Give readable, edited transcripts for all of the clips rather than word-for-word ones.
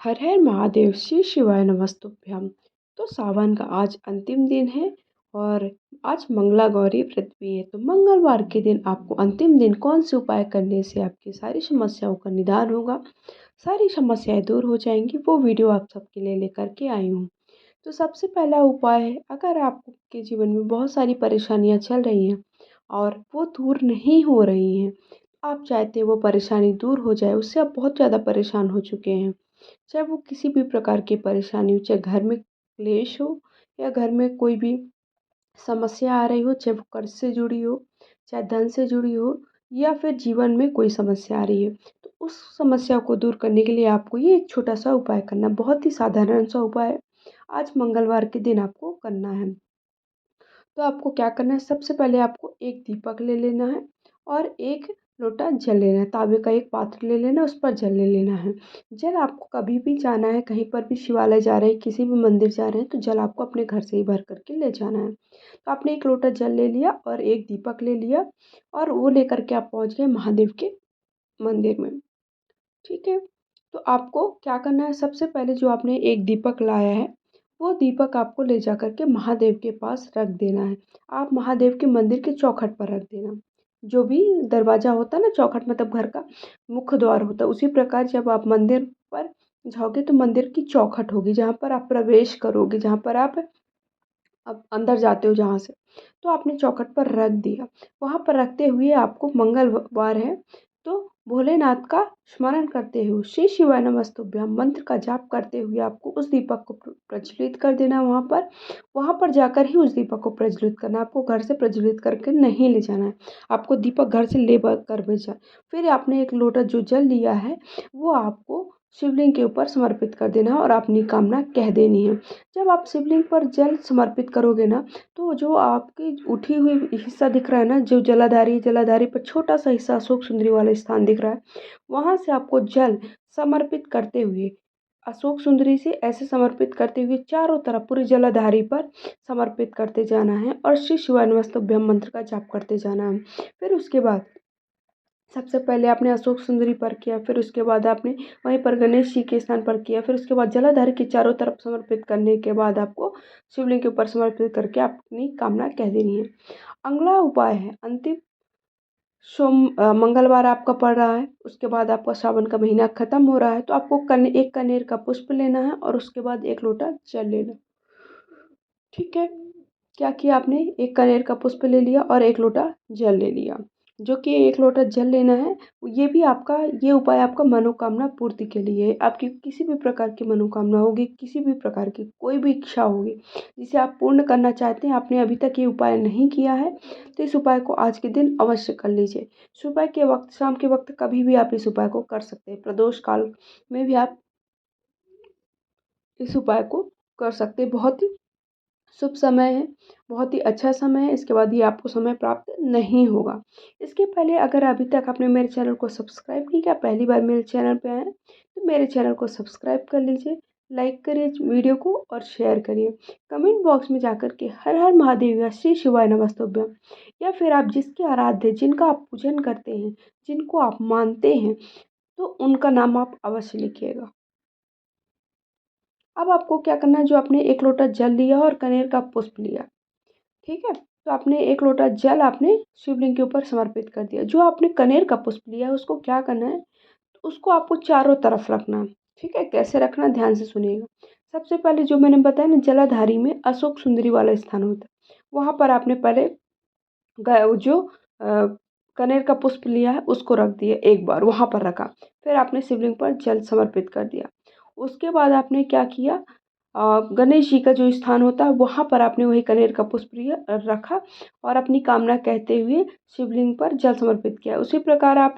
हर हर महादेव श्री शिवाय नमस्तुभ्यम। तो सावन का आज अंतिम दिन है और आज मंगला गौरी पृथ्वी है। तो मंगलवार के दिन आपको अंतिम दिन कौन से उपाय करने से आपकी सारी समस्याओं का निदान होगा, सारी समस्याएं दूर हो जाएंगी, वो वीडियो आप सबके लिए लेकर के आई हूँ। तो सबसे पहला उपाय है, अगर आपके जीवन में बहुत सारी परेशानियां चल रही हैं और वो दूर नहीं हो रही हैं, आप चाहते हैं वो परेशानी दूर हो जाए, उससे आप बहुत ज़्यादा परेशान हो चुके हैं। चाहे वो किसी भी प्रकार की परेशानी हो, चाहे घर में क्लेश हो या घर में कोई भी समस्या आ रही हो, चाहे वो कर्ज से जुड़ी हो, चाहे धन से जुड़ी हो या फिर जीवन में कोई समस्या आ रही है। तो उस समस्या को दूर करने के लिए आपको ये एक छोटा सा उपाय करना है, बहुत ही साधारण सा उपाय है। आज मंगलवार के दिन आपको करना है। तो आपको क्या करना है, सबसे पहले आपको एक दीपक ले लेना है और एक लोटा जल लेना है। तांबे का एक पात्र ले लेना, उस पर जल ले लेना है। जल आपको कभी भी जाना है, कहीं पर भी शिवालय जा रहे हैं, किसी भी मंदिर जा रहे हैं, तो जल आपको अपने घर से ही भर करके ले जाना है। तो आपने एक लोटा जल ले लिया और एक दीपक ले लिया और वो लेकर के आप पहुँच गए महादेव के मंदिर में। ठीक है। तो आपको क्या करना है, सबसे पहले जो आपने एक दीपक लाया है, वो दीपक आपको ले जा कर के महादेव के पास रख देना है। आप महादेव के मंदिर के चौखट पर रख देना। जो भी दरवाज़ा होता है ना, चौखट मतलब घर का मुख्य द्वार होता है, उसी प्रकार जब आप मंदिर पर जाओगे तो मंदिर की चौखट होगी, जहाँ पर आप प्रवेश करोगे, जहाँ पर आप अंदर जाते हो जहाँ से। तो आपने चौखट पर रख दिया। वहाँ पर रखते हुए आपको, मंगलवार है तो भोलेनाथ का स्मरण करते हुए श्री शिवाय नमस्तुभ्यम मंत्र का जाप करते हुए आपको उस दीपक को प्रज्वलित कर देना है। वहाँ पर जाकर ही उस दीपक को प्रज्वलित करना है। आपको घर से प्रज्वलित करके नहीं ले जाना है। आपको दीपक घर से ले कर भेजा। फिर आपने एक लोटा जो जल लिया है, वो आपको शिवलिंग के ऊपर समर्पित कर देना है और अपनी कामना कह देनी है। जब आप शिवलिंग पर जल समर्पित करोगे ना, तो जो आपकी उठी हुई हिस्सा दिख रहा है ना, जो जलाधारी जलाधारी पर छोटा सा हिस्सा अशोक सुंदरी वाला स्थान दिख रहा है, वहाँ से आपको जल समर्पित करते हुए, अशोक सुंदरी से ऐसे समर्पित करते हुए चारों तरफ पूरी जलाधारी पर समर्पित करते जाना है और श्री शिवाय नमस्तुभ्यम मंत्र का जाप करते जाना है। फिर उसके बाद सबसे पहले आपने अशोक सुंदरी पर किया, फिर उसके बाद आपने वहीं पर गणेश जी के स्थान पर किया, फिर उसके बाद जलाधार के चारों तरफ समर्पित करने के बाद आपको शिवलिंग के ऊपर समर्पित करके अपनी कामना कह देनी है। अगला उपाय है, अंतिम मंगलवार आपका पड़ रहा है, उसके बाद आपका सावन का महीना खत्म हो रहा है, तो आपको एक कनेर का पुष्प लेना है और उसके बाद एक लोटा जल लेना। ठीक है। क्या किया आपने, एक कनेर का पुष्प ले लिया और एक लोटा जल ले लिया। जो कि एक लोटा जल लेना है, ये भी आपका, ये उपाय आपका मनोकामना पूर्ति के लिए है। आपकी किसी भी प्रकार की मनोकामना होगी, किसी भी प्रकार की कोई भी इच्छा होगी जिसे आप पूर्ण करना चाहते हैं, आपने अभी तक ये उपाय नहीं किया है, तो इस उपाय को आज के दिन अवश्य कर लीजिए। सुबह के वक्त, शाम के वक्त, कभी भी आप इस उपाय को कर सकते हैं। प्रदोष काल में भी आप इस उपाय को कर सकते हैं। बहुत ही शुभ समय है, बहुत ही अच्छा समय है। इसके बाद ये आपको समय प्राप्त नहीं होगा। इसके पहले अगर अभी तक आपने मेरे चैनल को सब्सक्राइब नहीं किया, पहली बार मेरे चैनल पे आए हैं, तो मेरे चैनल को सब्सक्राइब कर लीजिए, लाइक करिए इस वीडियो को और शेयर करिए। कमेंट बॉक्स में जाकर के हर हर महादेव या श्री शिवाय नमस्तुभ्यम या फिर आप जिसके आराध्य, जिनका आप पूजन करते हैं, जिनको आप मानते हैं, तो उनका नाम आप अवश्य लिखिएगा। अब आपको क्या करना है, जो आपने एक लोटा जल लिया और कनेर का पुष्प लिया, ठीक है, तो आपने एक लोटा जल आपने शिवलिंग के ऊपर समर्पित कर दिया। जो आपने कनेर का पुष्प लिया है, उसको क्या करना है, तो उसको आपको चारों तरफ रखना है। ठीक है, कैसे रखना, ध्यान से सुनिएगा। सबसे पहले जो मैंने बताया ना, जलाधारी में अशोक सुंदरी वाला स्थान होता है, वहाँ पर आपने पहले जो कनेर का पुष्प लिया है उसको रख दिया, एक बार वहाँ पर रखा। फिर आपने शिवलिंग पर जल समर्पित कर दिया। उसके बाद आपने क्या किया, गणेश जी का जो स्थान होता है, वहाँ पर आपने वही कनेर का पुष्प लिया, रखा और अपनी कामना कहते हुए शिवलिंग पर जल समर्पित किया। उसी प्रकार आप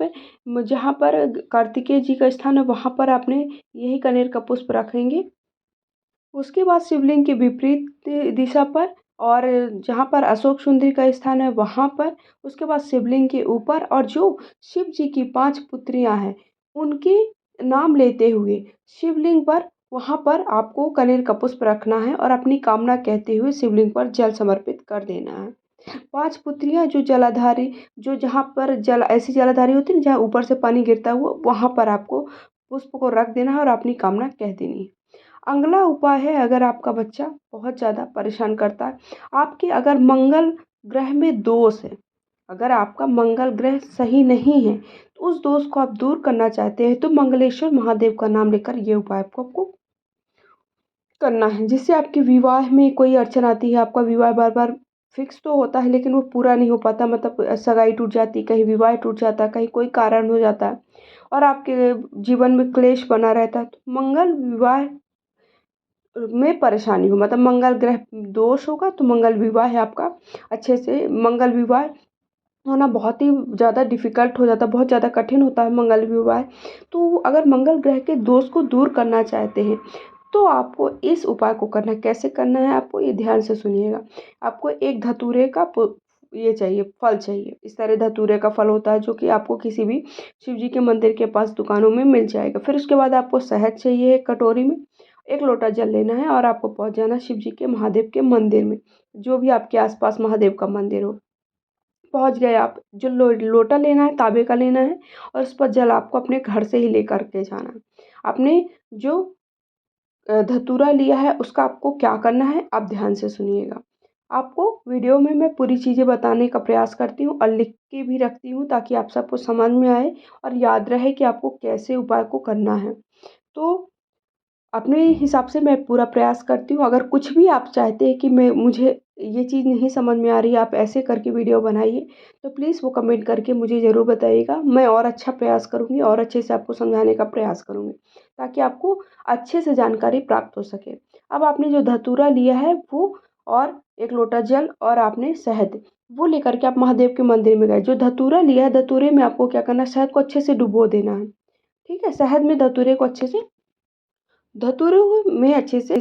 जहाँ पर कार्तिकेय जी का स्थान है, वहाँ पर आपने यही कनेर का पुष्प रखेंगे। उसके बाद शिवलिंग के विपरीत दिशा पर, और जहाँ पर अशोक सुंदरी का स्थान है वहाँ पर, उसके बाद शिवलिंग के ऊपर, और जो शिव जी की 5 पुत्रियाँ हैं, उनके नाम लेते हुए शिवलिंग पर, वहाँ पर आपको कनेर का पुष्प रखना है और अपनी कामना कहते हुए शिवलिंग पर जल समर्पित कर देना है। 5 पुत्रियाँ जो जलाधारी, जो जहाँ पर जल ऐसी जलाधारी होती है ना, जहाँ ऊपर से पानी गिरता हुआ, वहाँ पर आपको पुष्प को रख देना है और अपनी कामना कह देनी है। अगला उपाय है, अगर आपका बच्चा बहुत ज़्यादा परेशान करता है, आपके अगर मंगल ग्रह में दोष है, अगर आपका मंगल ग्रह सही नहीं है, तो उस दोष को आप दूर करना चाहते हैं तो मंगलेश्वर महादेव का नाम लेकर ये उपाय आपको करना है, जिससे आपके विवाह में कोई अड़चन आती है, आपका विवाह बार बार फिक्स तो होता है लेकिन वो पूरा नहीं हो पाता, मतलब सगाई टूट जाती, कहीं विवाह टूट जाता, कहीं कोई कारण हो जाता है और आपके जीवन में क्लेश बना रहता है, तो मंगल विवाह में परेशानी हो, मतलब मंगल ग्रह दोष होगा तो मंगल विवाह है आपका अच्छे से, मंगल विवाह होना बहुत ही ज़्यादा डिफ़िकल्ट हो जाता है, बहुत ज़्यादा कठिन होता है मंगल विवाह। तो अगर मंगल ग्रह के दोष को दूर करना चाहते हैं तो आपको इस उपाय को करना है। कैसे करना है आपको, ये ध्यान से सुनिएगा। आपको एक धतूरे का ये चाहिए, फल चाहिए। इस तरह धतूरे का फल होता है जो कि आपको किसी भी शिव जी के मंदिर के पास दुकानों में मिल जाएगा। फिर उसके बाद आपको शहद चाहिए एक कटोरी में, एक लोटा जल लेना है और आपको पहुंच जाना शिव जी के महादेव के मंदिर में, जो भी आपके आसपास महादेव का मंदिर हो। पहुंच गए आप, जो लोटा लेना है तांबे का लेना है और उस पर जल आपको अपने घर से ही लेकर के जाना है। आपने जो धतूरा लिया है उसका आपको क्या करना है, आप ध्यान से सुनिएगा। आपको वीडियो में मैं पूरी चीज़ें बताने का प्रयास करती हूँ और लिख के भी रखती हूँ ताकि आप सबको समझ में आए और याद रहे कि आपको कैसे उपाय को करना है। तो अपने हिसाब से मैं पूरा प्रयास करती हूँ। अगर कुछ भी आप चाहते हैं कि मैं मुझे ये चीज़ नहीं समझ में आ रही है, आप ऐसे करके वीडियो बनाइए, तो प्लीज़ वो कमेंट करके मुझे ज़रूर बताइएगा। मैं और अच्छा प्रयास करूँगी और अच्छे से आपको समझाने का प्रयास करूँगी, ताकि आपको अच्छे से जानकारी प्राप्त हो सके। अब आपने जो धतूरा लिया है वो और एक लोटा जल और आपने शहद, वो लेकर के आप महादेव के मंदिर में गए। जो धतूरा लिया है, धतूरे में आपको क्या करना है, शहद को अच्छे से डुबो देना है। ठीक है, शहद में धतूरे को अच्छे से, धतूरे में अच्छे से,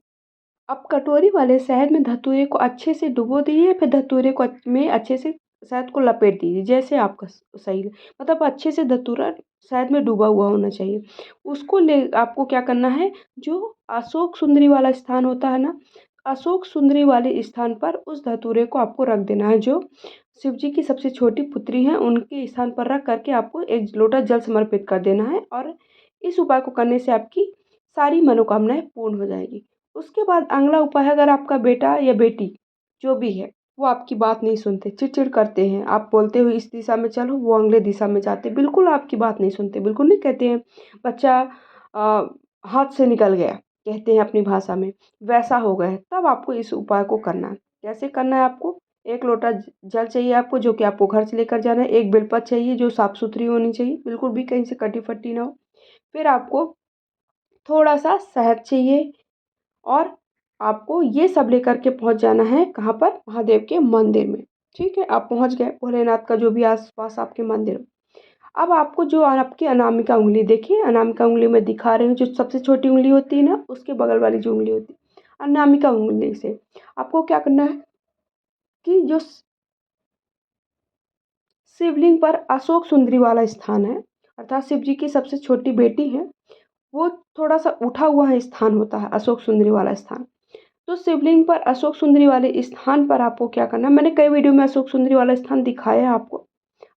अब कटोरी वाले शहद में धतूरे को अच्छे से डुबो दीजिए, फिर धतूरे को में अच्छे से शहद को लपेट दीजिए, जैसे आपका सही लगे। मतलब अच्छे से धतूरा शहद में डूबा हुआ होना चाहिए। उसको ले आपको क्या करना है, जो अशोक सुंदरी वाला स्थान होता है ना, अशोक सुंदरी वाले स्थान पर उस धतूरे को आपको रख देना है। जो शिव जी की सबसे छोटी पुत्री हैं उनके स्थान पर रख करके आपको एक लोटा जल समर्पित कर देना है और इस उपाय को करने से आपकी सारी मनोकामनाएं पूर्ण हो जाएगी। उसके बाद अगला उपाय है, अगर आपका बेटा या बेटी जो भी है वो आपकी बात नहीं सुनते, चिड़चिड़ करते हैं, आप बोलते हो इस दिशा में चलो वो अगले दिशा में जाते, बिल्कुल आपकी बात नहीं सुनते, बिल्कुल नहीं, कहते हैं बच्चा अ, हाथ से निकल गया, कहते हैं अपनी भाषा में, वैसा हो गया है, तब आपको इस उपाय को करना है। कैसे करना है आपको, एक लोटा जल चाहिए आपको जो कि आपको घर से लेकर जाना है, एक बेलपत्र चाहिए जो साफ़ सुथरी होनी चाहिए, बिल्कुल भी कहीं से कटी फटी ना हो। फिर आपको थोड़ा सा शहद चाहिए और आपको ये सब लेकर के पहुंच जाना है कहाँ पर, महादेव के मंदिर में। ठीक है, आप पहुंच गए भोलेनाथ का जो भी आसपास आपके मंदिर हो। अब आपको जो आपकी अनामिका उंगली, देखिए अनामिका उंगली में दिखा रही हूँ, जो सबसे छोटी उंगली होती है ना उसके बगल वाली जो उंगली होती है, अनामिका उंगली से आपको क्या करना है कि जो शिवलिंग पर अशोक सुंदरी वाला स्थान है, अर्थात शिव जी की सबसे छोटी बेटी है, वो थोड़ा सा उठा हुआ स्थान होता है अशोक सुंदरी वाला स्थान। तो शिवलिंग पर अशोक सुंदरी वाले स्थान पर आपको क्या करना है, मैंने कई वीडियो में अशोक सुंदरी वाला स्थान दिखाया है आपको,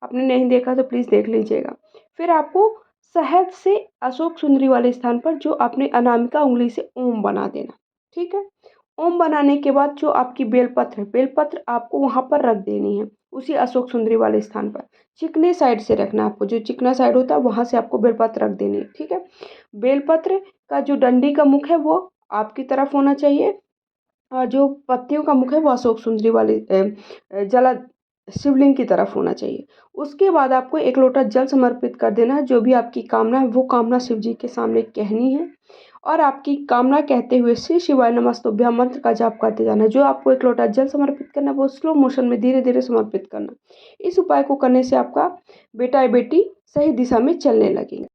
आपने नहीं देखा तो प्लीज़ देख लीजिएगा। फिर आपको शहद से अशोक सुंदरी वाले स्थान पर जो आपने अनामिका उंगली से ओम बना देना। ठीक है, ओम बनाने के बाद जो आपकी बेलपत्र है, बेलपत्र आपको वहाँ पर रख देनी है, उसी अशोक सुंदरी वाले स्थान पर। चिकने साइड से रखना है आपको, जो चिकना साइड होता है वहाँ से आपको बेलपत्र रख देनी है। ठीक है, बेलपत्र का जो डंडी का मुख है वो आपकी तरफ होना चाहिए और जो पत्तियों का मुख है वो अशोक सुंदरी वाले जला शिवलिंग की तरफ होना चाहिए। उसके बाद आपको एक लोटा जल समर्पित कर देना है, जो भी आपकी कामना है वो कामना शिव जी के सामने कहनी है और आपकी कामना कहते हुए श्री शिवाय नमस्तुभ्यम मंत्र का जाप करते जाना है। जो आपको एक लोटा जल समर्पित करना है वो स्लो मोशन में धीरे धीरे समर्पित करना। इस उपाय को करने से आपका बेटा या बेटी सही दिशा में चलने लगेंगे।